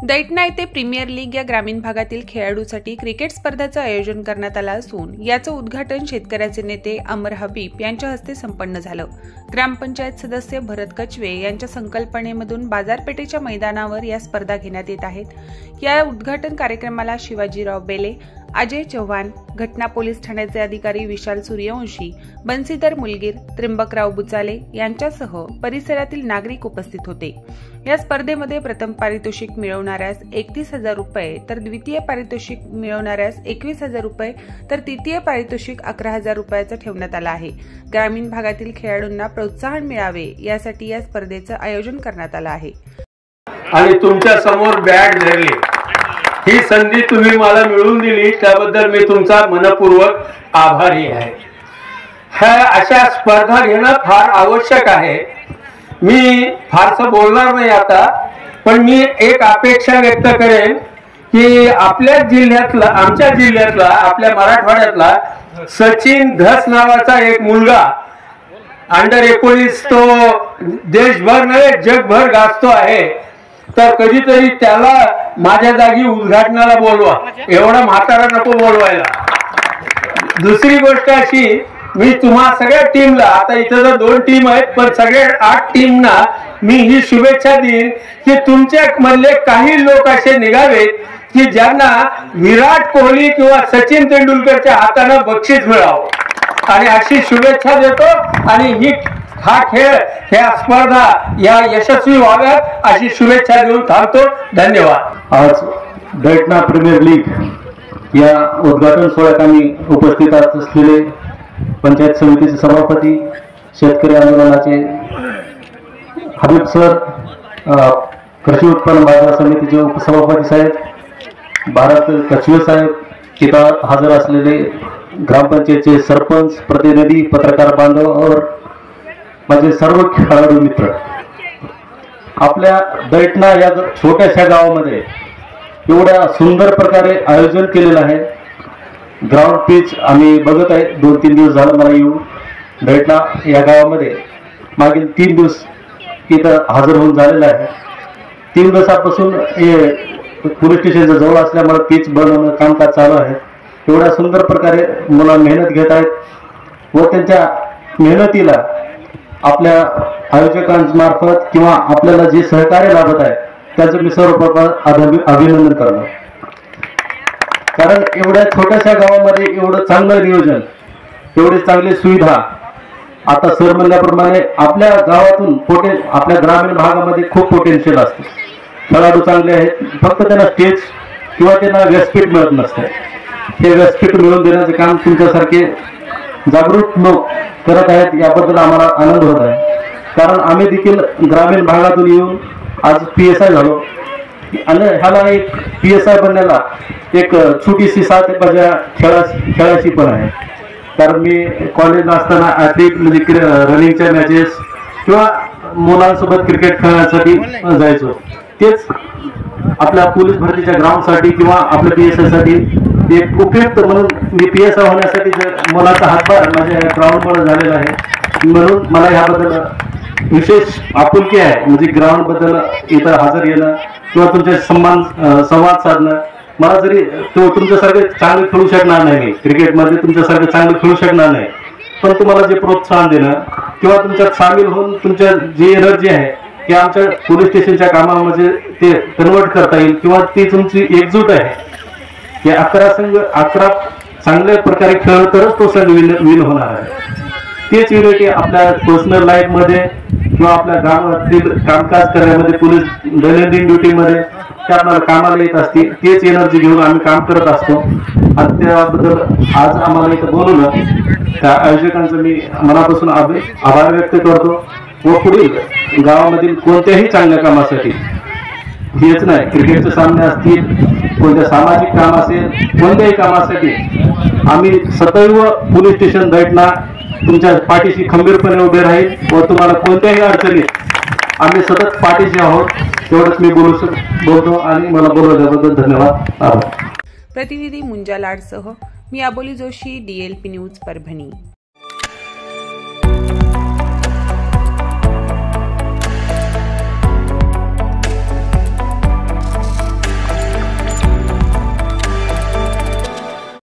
दैठणा येथे premier league या ग्रामीण भागातील खेळाडूंसाठी क्रिकेट स्पर्धेचं आयोजन करण्यात आलं असून याचं उद्घाटन शेतकऱ्याचे नेते अमर हबीब यांच्या हस्ते संपन्न झालं। ग्रामपंचायत सदस्य भरत कचवे यांच्या संकल्पनेमधून बाजारपेठेच्या मैदानावर या स्पर्धा घेण्यात येत आहेत। या उद्घाटन कार्यक्रमाला शिवाजीराव बेले, अजय चव्हाण, घटना पोलीस ठाण्याचे अधिकारी विशाल सूर्यवंशी, बंसीधर मुलगीर, त्रिंबकराव बुचाले यांच्यासह परिसरातील नागरिक उपस्थित होते। या स्पर्धेमध्ये प्रथम पारितोषिक मिळवणाऱ्यास 31,000 रुपये, तर द्वितीय पारितोषिक मिळवणाऱ्यास 21,000 रुपये, तर तृतीय पारितोषिक 11,000 रुपयाचं ठेवण्यात आलं आहे। ग्रामीण भागातील खेळाडूंना प्रोत्साहन मिळावे यासाठी या स्पर्धेचं आयोजन करण्यात आलं आहे। आणि तुमच्या समोर बॅट धरली, ही संधी तुम्ही मला मिळवून दिली त्याबद्दल मी तुमचा मनपूर्वक आभारी आहे। ह्या अशा स्पर्धा घेणं फार आवश्यक आहे। मी फारसं बोलणार नाही आता, पण मी एक अपेक्षा व्यक्त करेन की आपल्या जिल्ह्यातला, आमच्या जिल्ह्यातला, आपल्या मराठवाड्यातला सचिन धस नावाचा एक मुलगा अंडर-19 तो देशभर नव्हे जगभर गाजतो आहे, तर कधीतरी त्याला माझ्या जागी उद्घाटनाला बोलवा, एवढा म्हातारा नको बोलवायला। दुसरी गोष्ट अशी, मी तुम्हा सगळ्या टीमला, आता इथं जर 2 टीम आहेत पण सगळ्या 8 टीमना मी ही शुभेच्छा देईन की तुमच्या मधले काही लोक असे निघावेत की ज्यांना विराट कोहली किंवा सचिन तेंडुलकरच्या हाताने बक्षीस मिळावं, आणि अशी शुभेच्छा देतो। आणि हा खेळ, ह्या स्पर्धा या यशस्वी व्हाव्यात अशी शुभेच्छा देऊन थांबतो। धन्यवाद। आज दैठणा प्रीमियर लीग या उद्घाटन सोहळ्यात आम्ही उपस्थित असलेले पंचायत समितीचे सभापती, शेतकरी आंदोलनाचे हबीब सर, कृषी उत्पन्न बाजार समितीचे उपसभापती साहेब, भारत कचवे साहेब, तिथं हजर असलेले ग्रामपंचायतचे सरपंच, प्रतिनिधी, पत्रकार बांधव और माझे सर्व खेळाडू मित्र, आपल्या दैठणा या छोट्याशा गावामध्ये एवढ्या सुंदर प्रकारे आयोजन केलेलं आहे। ग्राउंड पिच आम्ही बघत आहे, 2-3 दिवस झालं मला येऊन दैठणा या गावामध्ये। मागील 3 दिवस इथं हजर होऊन झालेला आहे। 3 दिवसापासून हे पोलीस स्टेशनच्या जवळ असल्यामुळे पिच बनवणं कामकाज चालू आहे। एवढ्या सुंदर प्रकारे मुलं मेहनत घेत आहेत व त्यांच्या मेहनतीला आपल्या आयोजकांमार्फत किंवा आपल्याला जे सहकार्य लाभत आहे त्याचं मी सर्वप्रथम अभिनंदन करतो। कारण एवढ्या छोट्याशा गावामध्ये एवढं चांगलं नियोजन, एवढी चांगली सुविधा, आता सर म्हणल्याप्रमाणे आपल्या गावातून आपल्या ग्रामीण भागामध्ये खूप पोटेन्शियल असते, खेळाडू चांगले आहेत, फक्त त्यांना स्टेज किंवा त्यांना व्यासपीठ मिळत नसते। हे व्यासपीठ मिळवून देण्याचे काम तुमच्यासारखे जागरूक लोक करत आहेत, याबद्दल आम्हाला आनंद होत आहे। कारण आम्ही देखील ग्रामीण भागातून येऊन आज PSI झालो, आणि ह्याला एक PSI बनण्याला एक छोटीशी साथ माझ्या खेळाची पण आहे। कारण मी कॉलेजला असताना ॲथलीट म्हणजे रनिंगच्या मॅचेस किंवा मुलांसोबत क्रिकेट खेळण्यासाठी जायचो। तेच आपल्या पोलीस भरतीच्या ग्राउंडसाठी किंवा आपल्या PSI साठी एक उपयुक्त म्हणून मी PSI होण्यासाठी मुलाचा हातभार माझ्या ग्राउंडमुळे झालेला आहे। म्हणून मला ह्याबद्दल विशेष आपुलकी आहे, म्हणजे ग्राउंड बद्दल इथं हजर येणं किंवा तुमचे संवाद साधणं। मला जरी तुमच्यासारखे चांगले खेळू शकणार नाही, क्रिकेटमध्ये तुमच्यासारखे चांगले खेळू शकणार नाही, पण तुम्हाला जे प्रोत्साहन देणं किंवा तुमच्यात सामील होऊन तुमच्या जी एनर्जी आहे की आमच्या पोलीस स्टेशनच्या कामामध्ये ते कन्वर्ट करता येईल किंवा ती तुमची एकजूट आहे। या 11 संघ 11 चांगल्या प्रकारे खेळ तरच तो संघ विन होणार आहे। तेच युनिटी आपल्या पर्सनल लाईफमध्ये किंवा आपल्या गावातील कामकाज करण्यामध्ये, पोलीस दैनंदिन ड्युटीमध्ये आपल्याला कामाला येत असते, तेच एनर्जी घेऊन आम्ही काम करत असतो। आणि त्याबद्दल आज आम्हाला इथं बोलवलं, त्या आयोजकांचं मी मनापासून आभार व्यक्त करतो। व पुढील गावामधील कोणत्याही चांगल्या कामासाठी, हेच नाही क्रिकेटचे सामने असतील, कोणत्या सामाजिक काम असेल, कोणत्याही कामासाठी आम्ही सदैव पोलीस स्टेशन दैठणा तुमच्या पाठीशी खंबीरपणे उभे राहील व तुम्हाला कोणत्याही अडचणीत आम्ही सतत पाठीशी आहोत। तेवढंच मी बोलतो आणि मला बोलवल्याबद्दल धन्यवाद। प्रतिनिधी मुंजा लाडसह मी अबोली जोशी, DLP न्यूज परभणी।